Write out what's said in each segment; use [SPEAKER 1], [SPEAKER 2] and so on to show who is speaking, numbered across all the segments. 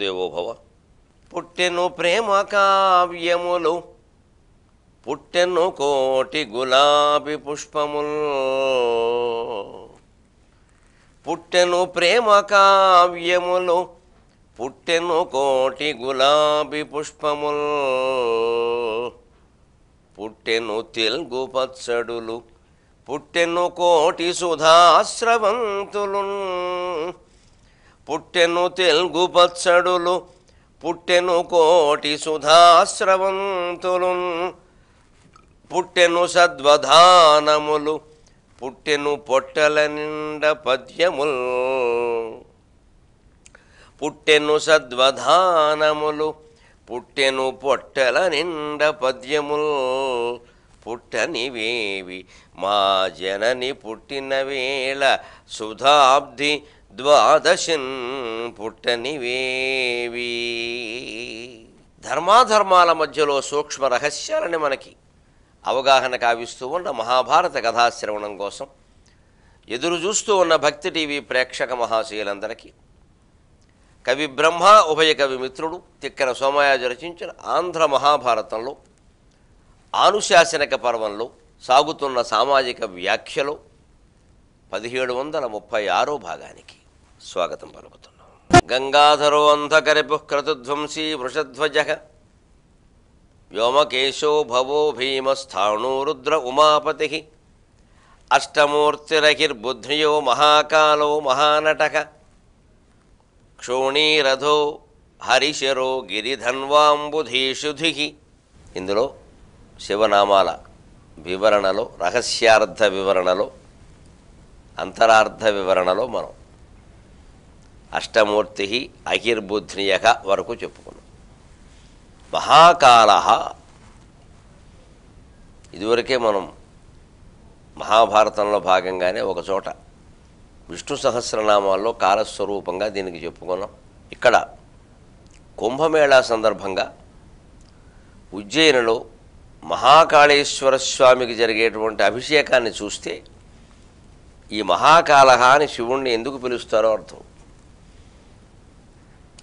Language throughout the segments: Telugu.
[SPEAKER 1] దేవోభవ. పుట్టెను ప్రేమ కావ్యములు, పుట్టెను కోటి గులాబీ పుష్పముల్. పుట్టెను ప్రేమ కావ్యములు, పుట్టెను కోటి గులాబీ పుష్పముల్. పుట్టెను తెలుగు పచ్చడులు, పుట్టెను కోటి సుధాస్రవంతులు. పుట్టెను తెలుగు పచ్చడులు, పుట్టెను కోటి సుధాస్రవంతులు. పుట్టెను సద్వధానములు, పుట్టెను పొట్టల నిండ పద్యముల్. పుట్టెను సద్వధానములు, పుట్టెను పొట్టల నిండ పద్యముల్. పుట్టనివేవి మా జనని పుట్టిన వేళ, సుధాబ్ది ద్వాదశిన్ పుట్టనివేవి. ధర్మాధర్మాల మధ్యలో సూక్ష్మ రహస్యాలని మనకి అవగాహన కావిస్తూ ఉన్న మహాభారత కథాశ్రవణం కోసం ఎదురు చూస్తూ ఉన్న భక్తి టీవీ ప్రేక్షక మహాశయులందరికీ కవి బ్రహ్మ, ఉభయ కవి మిత్రుడు తిక్కన సోమయాజు రచించిన ఆంధ్ర మహాభారతంలో ఆనుశాసనిక పర్వంలో సాగుతున్న సామాజిక వ్యాఖ్యలో 1736 భాగానికి స్వాగతం పలుకుతున్నాం. గంగాధరో అంధకరిపుః క్రతుధ్వంసీ వృషధ్వజః, వ్యోమకేశో భవో భీమస్థాణో రుద్ర ఉమాపతిః, అష్టమూర్తిరహిర్బుద్ధ్రియో మహాకాలో మహానటః, క్షోణీరథో హరిశరో గిరిధన్వాంబుధీషుధిః. ఇందులో శివనామాల వివరణలో, రహస్యార్థ వివరణలో, అంతరార్థ వివరణలో మనం అష్టమూర్తి అహిర్బుద్ధ్రియ వరకు చెప్పుకున్నాం. మహాకాల, ఇదివరకే మనం మహాభారతంలో భాగంగానే ఒకచోట విష్ణు సహస్రనామాల్లో కాలస్వరూపంగా దీనికి చెప్పుకున్నాం. ఇక్కడ కుంభమేళా సందర్భంగా ఉజ్జయినిలో మహాకాళేశ్వర స్వామికి జరిగేటువంటి అభిషేకాన్ని చూస్తే ఈ మహాకాళహ అని శివుణ్ణి ఎందుకు పిలుస్తారో అర్థం.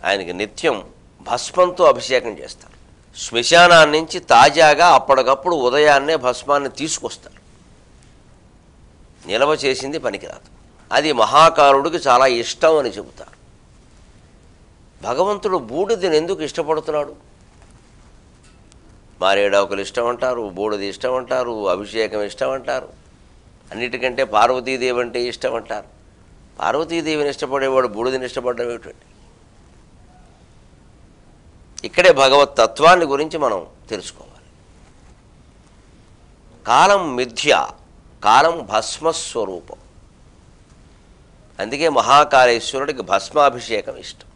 [SPEAKER 1] ఆయనకి నిత్యం భస్మంతో అభిషేకం చేస్తారు. శ్మశానాన్ని నుంచి తాజాగా అప్పటికప్పుడు ఉదయాన్నే భస్మాన్ని తీసుకొస్తారు. నిల్వ చేసింది పనికిరాదు. అది మహాకాలుడికి చాలా ఇష్టం అని చెబుతారు. భగవంతుడు బూడిదని ఎందుకు ఇష్టపడుతున్నాడు? మారేడాకులు ఇష్టం అంటారు, బూడిది ఇష్టం అంటారు, అభిషేకం ఇష్టం అంటారు. అన్నిటికంటే పార్వతీదేవి అంటే ఇష్టం అంటారు. పార్వతీదేవిని ఇష్టపడేవాడు బూడిదని ఇష్టపడడం ఏమిటండి? ఇక్కడే భగవత్ తత్వాన్ని గురించి మనం తెలుసుకోవాలి. కాలం మిథ్య, కాలం భస్మస్వరూపం. అందుకే మహాకాళేశ్వరుడికి భస్మాభిషేకం ఇష్టం.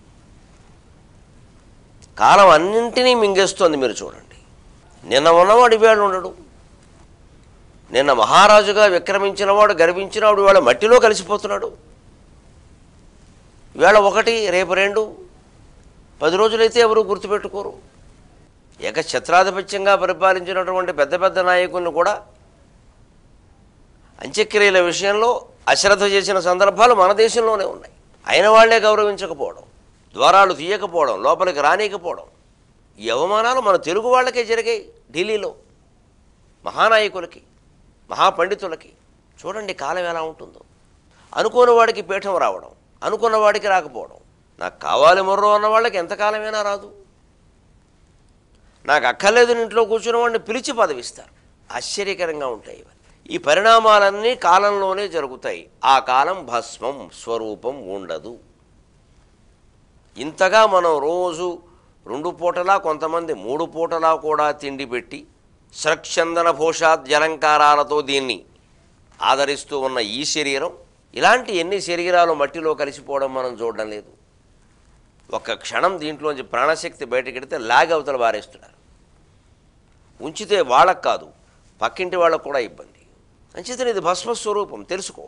[SPEAKER 1] కాలం అన్నింటినీ మింగేస్తోంది. మీరు చూడండి, నిన్న ఉన్నవాడు ఇవాళ ఉండడు. నిన్న మహారాజుగా విక్రమించినవాడు, గర్వించినవాడు ఇవాళ మట్టిలో కలిసిపోతున్నాడు. ఇవాళ ఒకటి, రేపు రెండు, 10 రోజులైతే ఎవరు గుర్తుపెట్టుకోరు. ఏకఛత్రాధిపత్యంగా పరిపాలించినటువంటి పెద్ద పెద్ద నాయకులను కూడా అంత్యక్రియల విషయంలో అశ్రద్ధ చేసిన సందర్భాలు మన దేశంలోనే ఉన్నాయి. అయిన వాళ్లే గౌరవించకపోవడం, ద్వారాలు తీయకపోవడం, లోపలికి రానియకపోవడం, ఈ అవమానాలు మన తెలుగు వాళ్ళకే జరిగాయి. ఢిల్లీలో మహానాయకులకి, మహాపండితులకి. చూడండి కాలం ఎలా ఉంటుందో. అనుకోని వాడికి పీఠం రావడం, అనుకున్న వాడికి రాకపోవడం. నాకు కావాలి మొర్రో అన్న వాళ్ళకి ఎంతకాలమైనా రాదు. నాకు అక్కర్లేదు ఇంట్లో కూర్చున్న వాడిని పిలిచి పదవిస్తారు. ఆశ్చర్యకరంగా ఉంటాయి ఇవన్నీ. ఈ పరిణామాలన్నీ కాలంలోనే జరుగుతాయి. ఆ కాలం భస్మం, స్వరూపం ఉండదు. ఇంతగా మనం రోజు 2 పూటలా, కొంతమంది 3 పూటలా కూడా తిండి పెట్టి స్రక్షందన భూషాద్యలంకారాలతో దీన్ని ఆదరిస్తూ ఉన్న ఈ శరీరం, ఇలాంటి ఎన్ని శరీరాలు మట్టిలో కలిసిపోవడం మనం చూడడం లేదు. ఒక్క క్షణం దీంట్లోంచి ప్రాణశక్తి బయటకెడితే లాగి అవతల వారేస్తున్నారు. ఉంచితే వాళ్ళకు కాదు, పక్కింటి వాళ్ళకు కూడా ఇబ్బంది. అంచేతనే ఇది భస్మస్వరూపం, తెలుసుకో.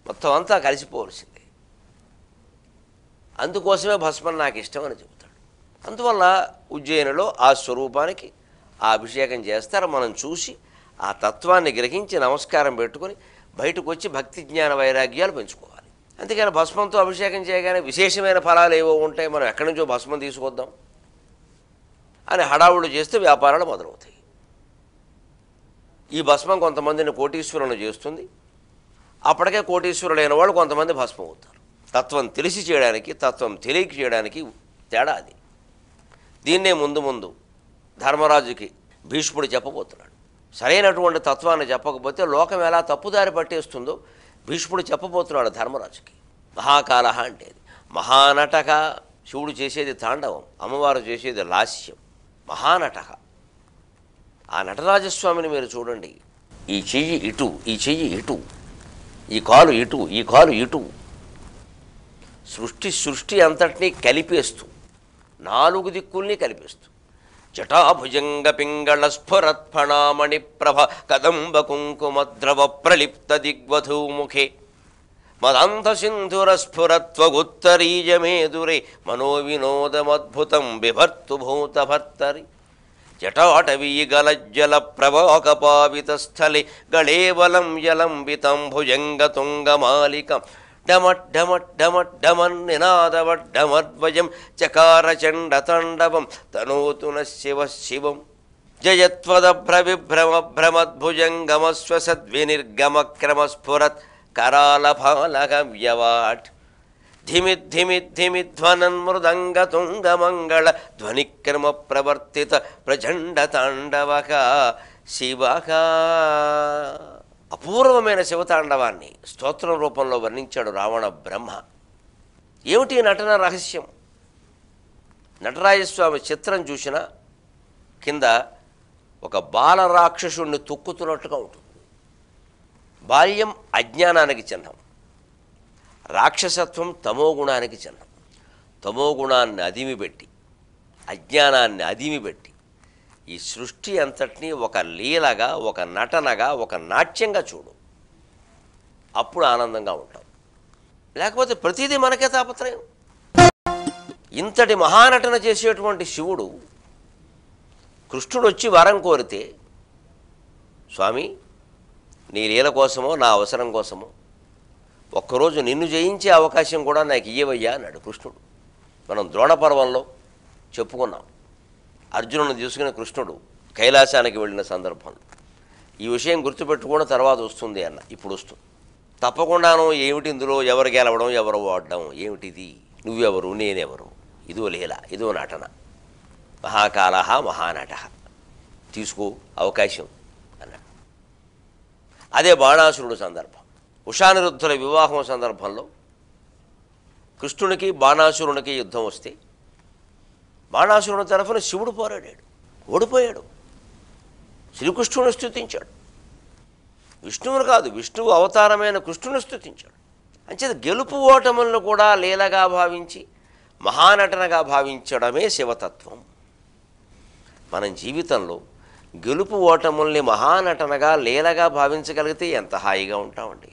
[SPEAKER 1] మొత్తం అంతా కలిసిపోవలసిందే. అందుకోసమే భస్మం నాకు ఇష్టం అని చెబుతాడు. అందువల్ల ఉజ్జయినిలో ఆ స్వరూపానికి ఆ అభిషేకం చేస్తారు. మనం చూసి ఆ తత్వాన్ని గ్రహించి నమస్కారం పెట్టుకొని బయటకు వచ్చి భక్తి జ్ఞాన వైరాగ్యాలు పెంచుకోవాలి. అందుకని భస్మంతో అభిషేకం చేయగానే విశేషమైన ఫలాలు ఏవో ఉంటాయి, మనం ఎక్కడి నుంచో భస్మం తీసుకొద్దాం అని హడావుడు చేస్తే వ్యాపారాలు మొదలవుతాయి. ఈ భస్మం కొంతమందిని కోటీశ్వరులను చేస్తుంది. అప్పటికే కోటీశ్వరులైన వాళ్ళు కొంతమంది భస్మం అవుతారు. తత్వం తెలిసి చేయడానికి, తత్వం తెలియక చేయడానికి తేడా అది. దీన్నే ముందు ముందు ధర్మరాజుకి భీష్ముడు చెప్పబోతున్నాడు. సరైనటువంటి తత్వాన్ని చెప్పకపోతే లోకం ఎలా తప్పుదారి పట్టేస్తుందో భీష్ముడు చెప్పబోతున్నాడు ధర్మరాజుకి. మహాకాల అంటే మహానటక. శివుడు చేసేది తాండవం, అమ్మవారు చేసేది లాస్యం. మహానటక. ఆ నటరాజస్వామిని మీరు చూడండి. ఈ చెయ్యి ఇటు, ఈ చెయ్యి ఇటు, ఈ కాలు ఇటు, ఈ కాలు ఇటు, సృష్టి అంతటినీ కలిపేస్తూ, నాలుగు దిక్కుల్ని కలిపేస్తూ, జటాభుజంగ పింగళ స్ఫురత్ఫణామణి ప్రభ కదంబ కుంకుమద్రవ ప్రలిప్త దిగ్వధూముఖే మదంత సింధుర స్ఫురత్వగుత్తరీజమేదురే మనోవినోదమద్భుతం బిభర్తు భూతభర్తరి జటాటవీగలజ్జల ప్రవాకపావితస్థలే గళేవలం యలంబితం భుజంగతుంగమాలికం డమడ్డమడ్డమడ్డమన్నినాదవడ్డమద్వయం చకారచండతాండవం తనోతు శివ శివం జయత్వదభ్రవిభ్రమభ్రమద్భుజంగమస్వసద్వినిర్గమక్రమస్ఫురత్ करालफालगव्यवाट् धिमिद्धिमिद्धिमिध्वनन्मृदङ्गतुङ्गमङ्गल ध्वनिक्रमप्रवर्तित प्रचण्डताण्डवः శివః. అపూర్వమైన శివతాండవాన్ని స్తోత్రం రూపంలో వర్ణించాడు రావణ బ్రహ్మ. ఏమిటి నటన రహస్యం? నటరాజస్వామి చిత్రం చూసిన కింద ఒక బాలరాక్షసుణ్ణి తొక్కుతున్నట్టుగా ఉంటుంది. బాల్యం అజ్ఞానానికి చిహ్నం, రాక్షసత్వం తమోగుణానికి చిహ్నం. తమోగుణాన్ని అదిమిపెట్టి, అజ్ఞానాన్ని అదిమిపెట్టి ఈ సృష్టి అంతటినీ ఒక లీలగా, ఒక నటనగా, ఒక నాట్యంగా చూడు. అప్పుడు ఆనందంగా ఉంటాం. లేకపోతే ప్రతిదీ మనకే తాపత్రయం. ఇంతటి మహానటన చేసేటువంటి శివుడు కృష్ణుడు వచ్చి వరం కోరితే, స్వామి నీ లీల కోసమో నా అవసరం కోసమో ఒక్కరోజు నిన్ను జయించే అవకాశం కూడా నాకు ఇయ్యవయ్యా అన్నాడు కృష్ణుడు. మనం ద్రోణపర్వంలో చెప్పుకున్నాం. అర్జునుని తీసుకుని కృష్ణుడు కైలాసానికి వెళ్ళిన సందర్భంలో ఈ విషయం గుర్తుపెట్టుకోవడం తర్వాత వస్తుంది అన్న. ఇప్పుడు వస్తుంది తప్పకుండాను. ఏమిటి ఇందులో? ఎవరు గెలవడం, ఎవరు ఓడడం, ఏమిటిది? నువ్వెవరు, నేనెవరు? ఇదో లీల, ఇదో నటన. మహాకాల మహానట, తీసుకో అవకాశం అన్నాడు. అదే బాణాసురుడు సందర్భం. ఉషానిరుద్ధుల వివాహం సందర్భంలో కృష్ణునికి బాణాసురునికి యుద్ధం వస్తే బాణాసురుని తరఫున శివుడు పోరాడాడు, ఓడిపోయాడు. శ్రీకృష్ణుని స్తుతించాడు. విష్ణువును కాదు, విష్ణువు అవతారమైన కృష్ణుని స్తుతించాడు. అంచేత గెలుపు ఓటములను కూడా లీలగా భావించి మహానటనగా భావించడమే శివతత్వం. మనం జీవితంలో గెలుపు ఓటముల్ని మహానటనగా లీలగా భావించగలిగితే ఎంత హాయిగా ఉంటామండి.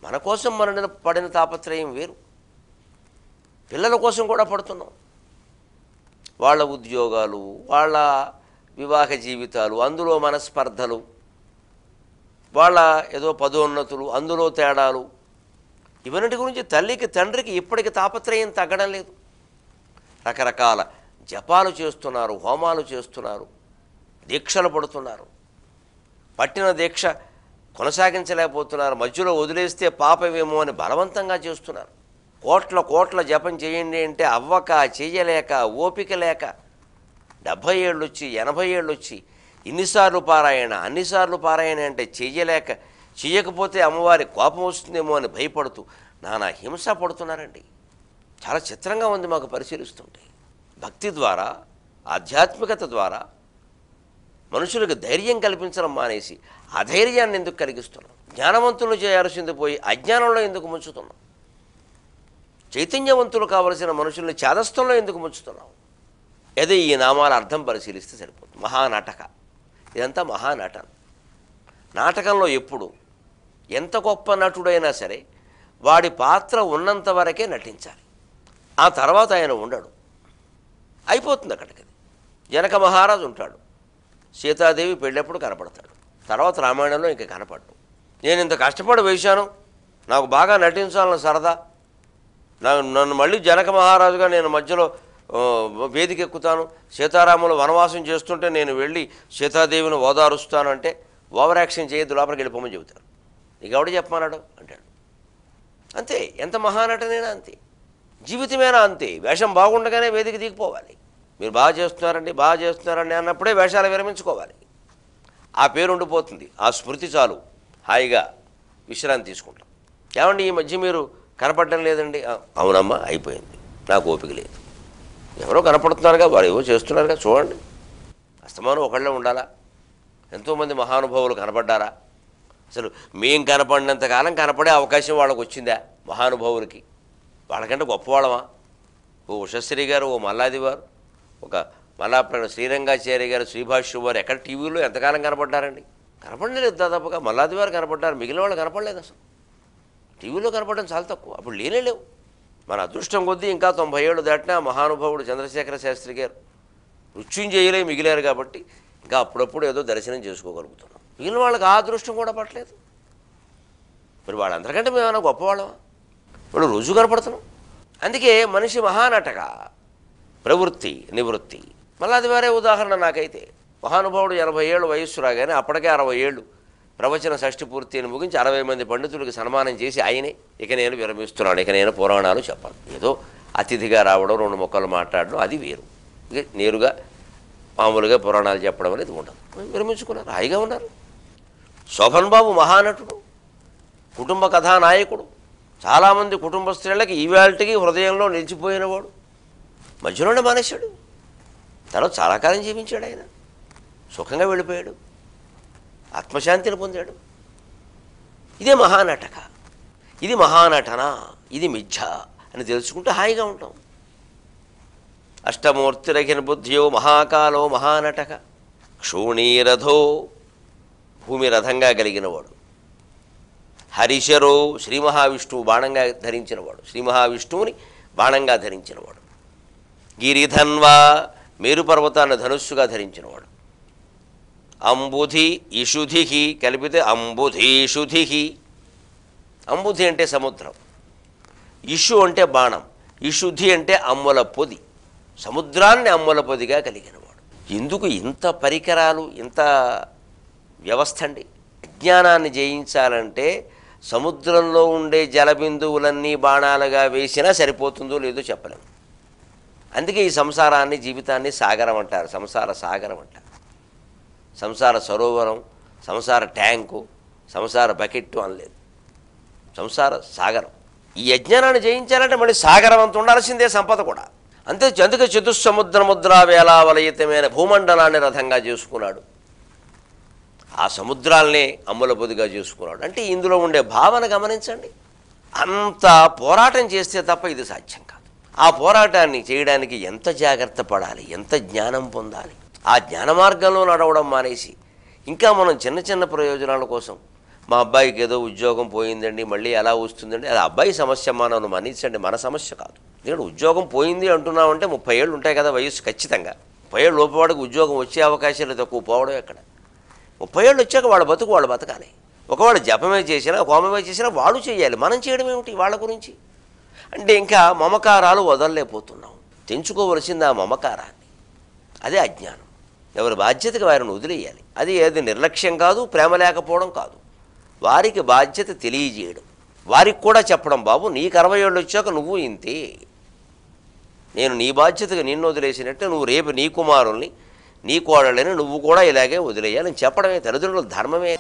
[SPEAKER 1] మన కోసం మన పడిన తాపత్రయం వేరు. పిల్లల కోసం కూడా పడుతున్నాం. వాళ్ళ ఉద్యోగాలు, వాళ్ళ వివాహ జీవితాలు, అందులో మన స్పర్ధలు, వాళ్ళ ఏదో పదోన్నతులు, అందులో తేడాలు, ఇవన్నిటి గురించి తల్లికి తండ్రికి ఇప్పటికి తాపత్రయం తగ్గడం లేదు. రకరకాల జపాలు చేస్తున్నారు, హోమాలు చేస్తున్నారు, దీక్షలు పడుతున్నారు. పట్టిన దీక్ష కొనసాగించలేకపోతున్నారు. మధ్యలో వదిలేస్తే పాపమేమో అని బలవంతంగా చేస్తున్నారు. కోట్ల జపం చేయండి అంటే అవ్వక, చెయ్యలేక, ఓపిక లేక 70 ఏళ్ళు వచ్చి 80 ఏళ్ళు వచ్చి ఇన్నిసార్లు పారాయణ, అన్నిసార్లు పారాయణ అంటే చెయ్యలేక, చెయ్యకపోతే అమ్మవారి కోపం వస్తుందేమో అని భయపడుతూ నానా హింస పడుతున్నారండి. చాలా చిత్రంగా ఉంది మాకు పరిశీలిస్తుంటే. భక్తి ద్వారా, ఆధ్యాత్మికత ద్వారా మనుషులకు ధైర్యం కల్పించడం మానేసి అధైర్యాన్ని ఎందుకు కలిగిస్తున్నాం? జ్ఞానవంతులు చేయాల్సింది పోయి అజ్ఞానంలో ఎందుకు ముంచుతున్నాం? చైతన్యవంతులు కావలసిన మనుషుల్ని చాదస్తంలో ఎందుకు ముంచుతున్నాం? ఏదో ఈ నామాల అర్థం పరిశీలిస్తే సరిపోతుంది. మహానాటక, ఇదంతా మహానటన. నాటకంలో ఎప్పుడు ఎంత గొప్ప నటుడైనా సరే వాడి పాత్ర ఉన్నంత వరకే నటించాలి. ఆ తర్వాత ఆయన ఉండడు, అయిపోతుంది అక్కడికి. జనక మహారాజు ఉంటాడు, సీతాదేవి పెళ్ళప్పుడు కనపడతాడు, తర్వాత రామాయణంలో ఇంక కనపడ్డు. నేను ఇంత కష్టపడి వేశాను, నాకు బాగా నటించాలని సరదా, నన్ను మళ్ళీ జనక మహారాజుగా నేను మధ్యలో వేదిక ఎక్కుతాను, సీతారాములు వనవాసం చేస్తుంటే నేను వెళ్ళి సీతాదేవిని ఓదారుస్తానంటే ఓవర్ యాక్షన్ చేయొద్దు, లోపలికి వెళ్ళిపోమని చెబుతారు. నీకు ఎవడు చెప్పమన్నాడు అంటాడు. అంతే, ఎంత మహానటనైనా అంతే, జీవితమేనా అంతే. వేషం బాగుండగానే వేదిక దిగిపోవాలి. మీరు బాగా చేస్తున్నారండి అన్నప్పుడే వేషాలు విరమించుకోవాలి. ఆ పేరు ఉండిపోతుంది, ఆ స్మృతి చాలు, హాయిగా విశ్రాంతి తీసుకుంటాం. ఏమండి ఈ మధ్య మీరు కనపడడం లేదండి? అవునమ్మా, అయిపోయింది, నాకు ఓపిక లేదు. ఎవరో కనపడుతున్నారుగా, వారు ఏవో చేస్తున్నారుగా, చూడండి. అస్తమానం ఒకళ్ళే ఉండాలా? ఎంతోమంది మహానుభావులు కనపడ్డారా? అసలు మేం కనపడినంతకాలం కనపడే అవకాశం వాళ్ళకు వచ్చిందా మహానుభావులకి? వాళ్ళకంటే గొప్పవాళ్ళమా? ఓ ఉషశ్రీ గారు, ఓ మల్లాది వారు, ఒక మల్లాప్రాణ శ్రీరంగాచార్య గారు, శ్రీభాష్యం వారు ఎక్కడ టీవీలో ఎంతకాలం కనపడ్డారండి? కనపడలేదు దాదాపుగా. మల్లాది వారు కనపడ్డారు, మిగిలిన వాళ్ళు కనపడలేదు. అసలు టీవీలో కనపడడం చాలా తక్కువ, అప్పుడు లేవు. మన అదృష్టం కొద్దీ ఇంకా 90 ఏళ్ళు దాటినా మహానుభావుడు చంద్రశేఖర శాస్త్రి గారు మృత్యుంజయులే మిగిలారు కాబట్టి ఇంకా అప్పుడప్పుడు ఏదో దర్శనం చేసుకోగలుగుతున్నాం. మిగిలిన వాళ్ళకి ఆ అదృష్టం కూడా పట్టలేదు. మరి వాళ్ళందరికంటే మేమన్నా గొప్పవాళ్ళమా? వాళ్ళు రోజు కనపడుతున్నాం. అందుకే మనిషి మహానటక ప్రవృత్తి నివృత్తి. మల్లాది వారే ఉదాహరణ. నాకైతే మహానుభావుడు 80 ఏళ్ళు వయస్సు రాగానే అప్పటికే 60 ఏళ్ళు ప్రవచన షష్ఠి పూర్తిని ముగించి 60 మంది పండితులకు సన్మానం చేసి ఆయనే ఇక నేను విరమిస్తున్నాను, ఇక నేను పురాణాలు చెప్పాను. ఏదో అతిథిగా రావడం, 2 ముక్కలు మాట్లాడడం అది వేరు. ఇక నేరుగా మామూలుగా పురాణాలు చెప్పడం అనేది ఉండదు. విరమించుకున్నారు, హాయిగా ఉన్నారు. శోభన్ బాబు మహానటుడు, కుటుంబ కథానాయకుడు, చాలామంది కుటుంబ స్త్రీలకి ఈవేళకి హృదయంలో నిలిచిపోయినవాడు. మధ్యలోనే మానేశాడు, తను చాలా కాలం జీవించాడు. ఆయన సుఖంగా వెళ్ళిపోయాడు, ఆత్మశాంతిని పొందాడు. ఇదే మహానటక. ఇది మహానటన, ఇది మిథ్య అని తెలుసుకుంటే హాయిగా ఉంటాం. అష్టమూర్తిరఖిన బుద్ధ్యో మహాకాలో మహానటక క్షూణీరథో భూమి రథంగా కలిగినవాడు. హరిశరో శ్రీ మహావిష్ణువు బాణంగా ధరించినవాడు, శ్రీ మహావిష్ణువుని బాణంగా ధరించినవాడు. గిరిధన్వా మేరు పర్వతాన్ని ధనుస్సుగా ధరించినవాడు. అంబుధి ఇషుధి కలిపితే అంబుధీషుధి. అంబుధి అంటే సముద్రం, ఇషు అంటే బాణం, ఇషుధి అంటే అమ్ముల పొది. సముద్రాన్ని అమ్ముల పొదిగా కలిగినవాడు. ఎందుకు ఇంత పరికరాలు, ఇంత వ్యవస్థ అండి? అజ్ఞానాన్ని జయించాలంటే సముద్రంలో ఉండే జలబిందువులన్నీ బాణాలుగా వేసినా సరిపోతుందో లేదో చెప్పలేము. అందుకే ఈ సంసారాన్ని, జీవితాన్ని సాగరం అంటారు, సంసార సాగరం అంటారు. సంసార సరోవరం, సంసార ట్యాంకు, సంసార బకెట్టు అనలేదు, సంసార సాగరం. ఈ అజ్ఞానాన్ని జయించాలంటే మళ్ళీ సాగరం అంత ఉండాల్సిందే, సంపద కూడా అంతే. అందుకే చతుస్సముద్రముద్రా వేలావలయితమైన భూమండలాన్ని రథంగా చేసుకున్నాడు, ఆ సముద్రాలనే అమ్ముల పొదిగా చేసుకున్నాడు. అంటే ఇందులో ఉండే భావన గమనించండి. అంత పోరాటం చేస్తే తప్ప ఇది సాధ్యం కాదు. ఆ పోరాటాన్ని చేయడానికి ఎంత జాగ్రత్త పడాలి, ఎంత జ్ఞానం పొందాలి. ఆ జ్ఞాన మార్గంలో నడవడం మానేసి ఇంకా మనం చిన్న చిన్న ప్రయోజనాల కోసం, మా అబ్బాయికి ఏదో ఉద్యోగం పోయిందండి మళ్ళీ ఎలా వస్తుందండి, అది అబ్బాయి సమస్య, మనం మన్నించండి, మన సమస్య కాదు. ఎందుకంటే ఉద్యోగం పోయింది అంటున్నామంటే 30 ఏళ్ళు ఉంటాయి కదా వయస్సు, ఖచ్చితంగా 30 ఏళ్ళు లోపవాడికి ఉద్యోగం వచ్చే అవకాశాలు తక్కువ, పోవడం ఎక్కడ. 30 ఏళ్ళు వచ్చాక వాళ్ళ బతుకు వాళ్ళు బతకాలి. ఒకవాడు జపమే చేసినా, హోమమే చేసినా వాడు చేయాలి, మనం చేయడం ఏమిటి వాళ్ళ గురించి? అంటే ఇంకా మమకారాలు వదలలేకపోతున్నాం. తెంచుకోవలసింది ఆ మమకారాన్ని, అదే అజ్ఞానం. ఎవరి బాధ్యతగా వారిని వదిలేయాలి. అది ఏది నిర్లక్ష్యం కాదు, ప్రేమ లేకపోవడం కాదు. వారికి బాధ్యత తెలియజేయడం, వారికి కూడా చెప్పడం, బాబు నీకు 60 ఏళ్ళు వచ్చాక నువ్వు ఇంతే, నేను నీ బాధ్యతగా నిన్ను వదిలేసినట్టే నువ్వు రేపు నీ కుమారుల్ని, నీ కోడళ్ళని నువ్వు కూడా ఇలాగే వదిలేయాలని చెప్పడమే తల్లిదండ్రుల ధర్మమే.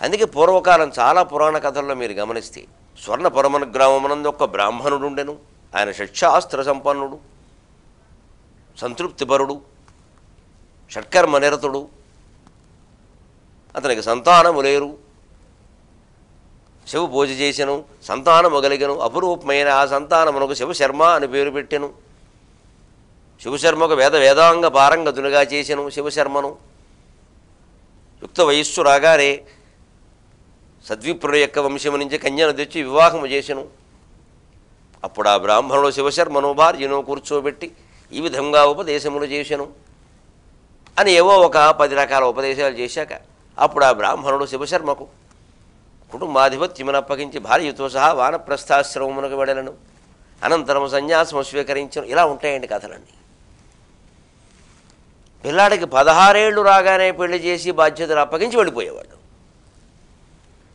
[SPEAKER 1] అందుకే పూర్వకాలం చాలా పురాణ కథల్లో మీరు గమనిస్తే, స్వర్ణపురమన గ్రామమునందు ఒక బ్రాహ్మణుడు ఉండెను. ఆయన షట్శాస్త్ర సంపన్నుడు, సంతృప్తిపరుడు, షట్కర్మ నిరతుడు. అతనికి సంతానము లేరు. శివ పూజ చేసెను, సంతానము కలిగెను. అపురూపమైన ఆ సంతానమునకు శివశర్మ అని పేరు పెట్టెను. శివశర్మకు వేదాంగ పారంగతునిగా చేసెను శివశర్మను. యుక్త వయస్సు రాగానే సద్విప్రుల యొక్క వంశము నుంచి కన్యను తెచ్చి వివాహము చేసెను. అప్పుడు ఆ బ్రాహ్మణుడు శివశర్మను భార్యను కూర్చోబెట్టి ఈ విధంగా ఉపదేశములు చేసెను అని ఏవో ఒక 10 రకాల ఉపదేశాలు చేశాక అప్పుడు ఆ బ్రాహ్మణుడు అనంతరం సన్యాసం స్వీకరించను. ఇలా ఉంటాయండి కథలన్నీ. పిల్లాడికి 16 ఏళ్ళు రాగానే పెళ్లి చేసి బాధ్యతలు అప్పగించి వెళ్ళిపోయేవాడు.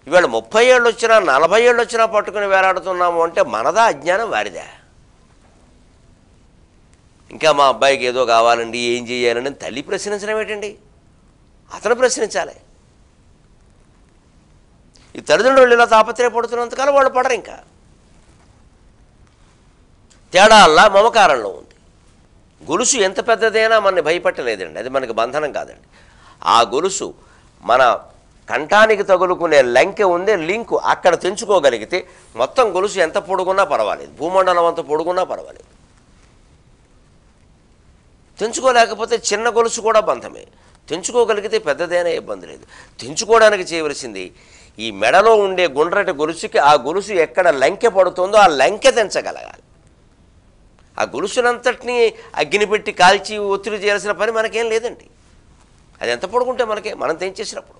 [SPEAKER 1] ఇవాళ 30 ఏళ్ళు వచ్చినా 40 ఏళ్ళు వచ్చినా పట్టుకుని వేలాడుతున్నాము అంటే మనదా అజ్ఞానం, వారిదా? ఇంకా మా అబ్బాయికి ఏదో కావాలండి, ఏం చేయాలని తల్లి ప్రశ్నించడం ఏంటండి? అతను ప్రశ్నించాలి. ఈ తల్లిదండ్రులు ఇలా తాపత్రయపడుతున్నంతకాలం వాళ్ళు పడరు. ఇంకా తేడా అల్లా మమకారంలో ఉంది. గొలుసు ఎంత పెద్దదైనా మనని భయపెట్టలేదండి, అది మనకి బంధనం కాదండి. ఆ గొలుసు మన కంఠానికి తగులుకునే లంకె ఉందే లింకు, అక్కడ తెంచుకోగలిగితే మొత్తం గొలుసు ఎంత పొడుగున్నా పర్వాలేదు, భూమండలం అంత పొడుగున్నా పర్వాలేదు. తెంచుకోలేకపోతే చిన్న గొలుసు కూడా బంధమే. తెంచుకోగలిగితే పెద్దదైనా ఇబ్బంది లేదు. తెంచుకోవడానికి చేయవలసింది ఈ మెడలో ఉండే గుండ్రటి గొలుసుకి ఆ గొలుసు ఎక్కడ లంకె పడుతుందో ఆ లంకె తెంచగలగాలి. ఆ గొలుసునంతటినీ అగ్గిని పెట్టి కాల్చి ఒత్తిడి చేయాల్సిన పని మనకేం లేదండి. అది ఎంత పడుకుంటే మనకే, మనం తెంచేసినప్పుడు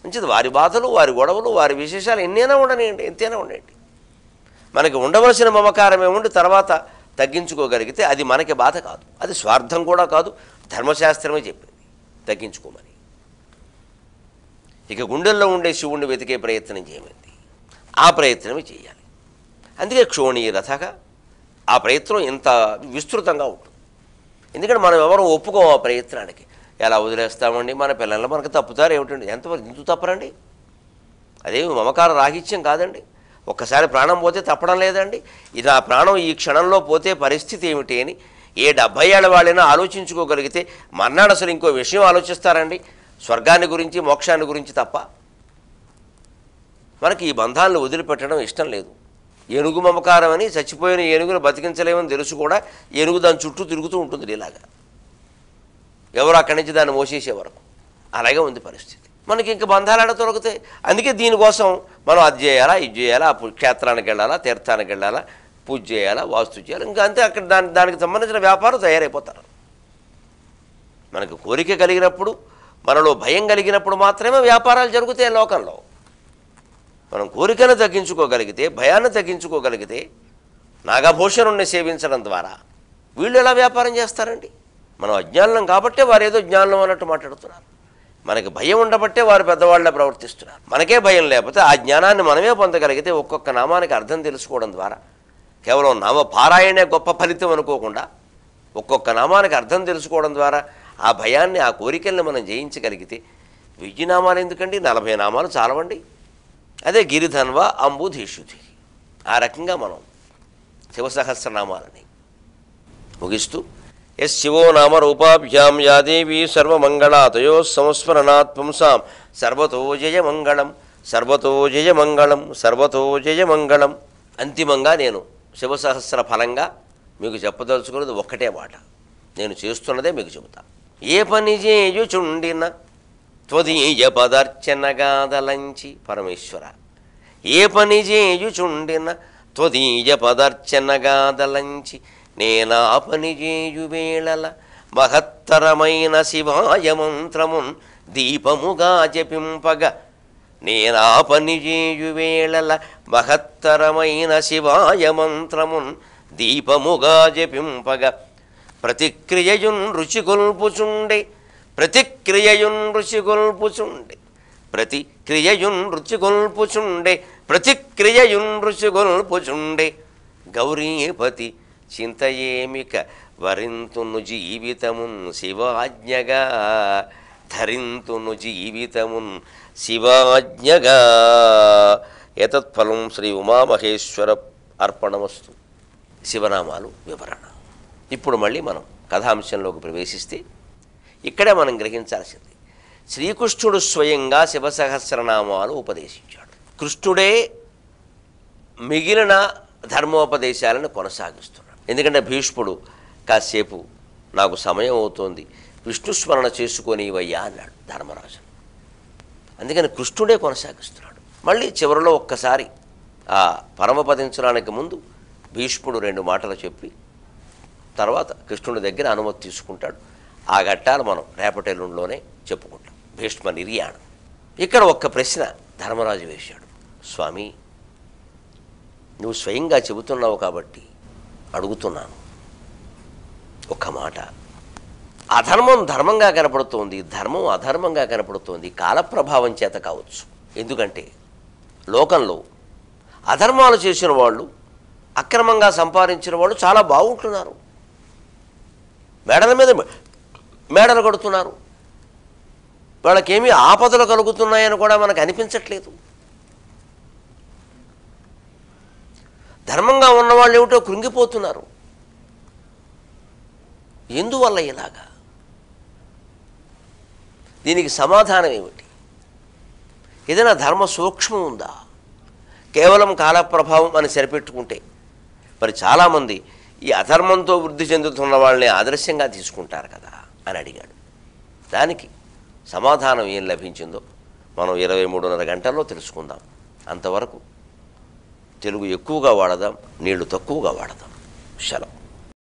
[SPEAKER 1] మంచిది. వారి బాధలు, వారి గొడవలు, వారి విశేషాలు ఎన్నైనా ఉండనివ్వండి, ఎంతైనా ఉండండి. మనకి ఉండవలసిన మమకారమే ఉండి తర్వాత తగ్గించుకోగలిగితే అది మనకి బాధ కాదు, అది స్వార్థం కూడా కాదు. ధర్మశాస్త్రమే చెప్పింది తగ్గించుకోమని. ఇక గుండెల్లో ఉండే శివుణ్ణి వెతికే ప్రయత్నం చేయమంది, ఆ ప్రయత్నమే చేయాలి. అందుకే క్షోణీరథగా ఆ ప్రయత్నం ఇంత విస్తృతంగా ఉంటుంది. ఎందుకంటే మనం ఎవరు ఒప్పుకోం ఆ ప్రయత్నానికి. ఎలా వదిలేస్తామండి, మన పిల్లలు మనకు తప్పుతారు ఏమిటండి? ఎంతవరకు ఎందుకు తప్పరండి? అదేమి మమకార రాహిత్యం కాదండి. ఒక్కసారి ప్రాణం పోతే తప్పడం లేదండి. ఇది ఆ ప్రాణం ఈ క్షణంలో పోతే పరిస్థితి ఏమిటి అని ఏ 70 ఏళ్ళ వాళ్ళైనా ఆలోచించుకోగలిగితే మర్నాడు అసలు ఇంకో విషయం ఆలోచిస్తారండి, స్వర్గాన్ని గురించి మోక్షాన్ని గురించి తప్ప. మనకి ఈ బంధాలను వదిలిపెట్టడం ఇష్టం లేదు. ఏనుగు మమకారం అని, చచ్చిపోయిన ఏనుగును బతికించలేమని తెలుసు కూడా ఏనుగు దాని చుట్టూ తిరుగుతూ ఉంటుంది ఇలాగా, ఎవరు అక్కడి నుంచి దాన్ని మోసేసే వరకు. అలాగే ఉంది పరిస్థితి. మనకి ఇంక బంధాలు దొరుకుతాయి. అందుకే దీనికోసం మనం అది చేయాలా, ఇది చేయాలా, ఆ క్షేత్రానికి వెళ్ళాలా, తీర్థానికి వెళ్ళాలా, పూజ చేయాలా, వాస్తు చేయాలి, ఇంకా అంతే. అక్కడ దానికి సంబంధించిన వ్యాపారం తయారైపోతారు. మనకు కోరిక కలిగినప్పుడు, మనలో భయం కలిగినప్పుడు మాత్రమే వ్యాపారాలు జరుగుతాయి లోకంలో. మనం కోరికను తగ్గించుకోగలిగితే, భయాన్ని తగ్గించుకోగలిగితే, నాగభూషణుణ్ణి సేవించడం ద్వారా వీళ్ళు ఎలా వ్యాపారం చేస్తారండి? మనం అజ్ఞానం కాబట్టే వారు ఏదో జ్ఞానం అన్నట్టు మాట్లాడుతున్నారు. మనకి భయం ఉండబట్టే వారు పెద్దవాళ్ళ ప్రవర్తిస్తున్నారు. మనకే భయం లేకపోతే ఆ జ్ఞానాన్ని మనమే పొందగలిగితే ఒక్కొక్క నామానికి అర్థం తెలుసుకోవడం ద్వారా, కేవలం నామ పారాయణే గొప్ప ఫలితం అనుకోకుండా ఒక్కొక్క నామానికి అర్థం తెలుసుకోవడం ద్వారా ఆ భయాన్ని, ఆ కోరికల్ని మనం జయించగలిగితే 1000 నామాలు ఎందుకండి, 40 నామాలు చాలవండి. అదే గిరిధన్వ అంబుధీషుధి. ఆ రకంగా మనం శివసహస్రనామాలని ముగిస్తూ ఎస్ శివో నామ రూపాభ్యాం యాదేవి సర్వమంగళాతయో సంస్మరణాత్ పుంసాం సర్వతో జయమంగళం, సర్వతో జయమంగళం, సర్వతో జయమంగళం. అంతిమంగా నేను శివసహస్ర ఫలంగా మీకు చెప్పదలుచుకున్నది ఒక్కటే మాట. నేను చేస్తున్నదే మీకు చెబుతా. ఏ పని చేయుచుండిన త్వదీయ పదర్చనగాదలంచి, పరమేశ్వర ఏ పని చేయుచుండిన త్వదీయ పదర్చనగాదలంచి, నేనా పని చేయు వేళల మహత్తరమైన శివాయ మంత్రమున్ దీపముగా జపింపగా, నేనా పని చేయు వేళల మహత్తరమైన శివాయ మంత్రమున్ దీపముగా జపింపగా, ప్రతిక్రియయున్ రుచిగొల్పుచుండే, ప్రతిక్రియయున్ రుచిగొల్పుచుండే, ప్రతిక్రియయున్ రుచిగొల్పుచుండే, ప్రతిక్రియయున్ రుచిగొల్పుచుండే, గౌరీపతి చింతయేమిక వరింతును జీవితమున్ శివాజ్ఞగా, ధరింతును జీవితమున్ శివాజ్ఞగా. ఏతత్ఫలం శ్రీ ఉమామహేశ్వర అర్పణమస్తు. శివనామాలు వివరణ. ఇప్పుడు మళ్ళీ మనం కథాంశంలోకి ప్రవేశిస్తే ఇక్కడే మనం గ్రహించాల్సింది, శ్రీకృష్ణుడు స్వయంగా శివసహస్రనామాలు ఉపదేశించాడు. కృష్ణుడే మిగిలిన ధర్మోపదేశాలను కొనసాగిస్తున్నాడు. ఎందుకంటే భీష్ముడు కాసేపు నాకు సమయం అవుతోంది, విష్ణుస్మరణ చేసుకొనివయ్యా అన్నాడు ధర్మరాజు. అందుకని కృష్ణుడే కొనసాగిస్తున్నాడు. మళ్ళీ చివరిలో ఒక్కసారి ఆ పరమపదించడానికి ముందు భీష్ముడు 2 మాటలు చెప్పి తర్వాత కృష్ణుడి దగ్గర అనుమతి తీసుకుంటాడు. ఆ ఘట్టాలు మనం రేపటి ఎల్లుండిలోనే చెప్పుకుంటాం. భీష్మ నిర్యాణం. ఇక్కడ ఒక్క ప్రశ్న ధర్మరాజు వేశాడు, స్వామి నువ్వు స్వయంగా చెబుతున్నావు కాబట్టి అడుగుతున్నాను ఒక్క మాట. అధర్మం ధర్మంగా కనపడుతోంది, ధర్మం అధర్మంగా కనపడుతోంది. కాలప్రభావం చేత కావచ్చు. ఎందుకంటే లోకంలో అధర్మాలు చేసిన వాళ్ళు, అక్రమంగా సంపాదించిన వాళ్ళు చాలా బాగుంటున్నారు. మేడల మీద మేడలు కడుతున్నారు. వాళ్ళకేమీ ఆపదలు కలుగుతున్నాయని కూడా మనకు అనిపించట్లేదు. ధర్మంగా ఉన్నవాళ్ళు ఏమిటో కృంగిపోతున్నారు. ఎందువల్ల ఇలాగా? దీనికి సమాధానం ఏమిటి? ఏదైనా ధర్మ సూక్ష్మం ఉందా? కేవలం కాలప్రభావం అని సరిపెట్టుకుంటే మరి చాలామంది ఈ అధర్మంతో వృద్ధి చెందుతున్న వాళ్ళని ఆదర్శంగా తీసుకుంటారు కదా అని అడిగాడు. దానికి సమాధానం ఏం లభించిందో మనం 23:30 గంటల్లో తెలుసుకుందాం. అంతవరకు తెలుగు ఎక్కువగా వాడదాం, నీళ్లు తక్కువగా వాడదాం. సెలవు.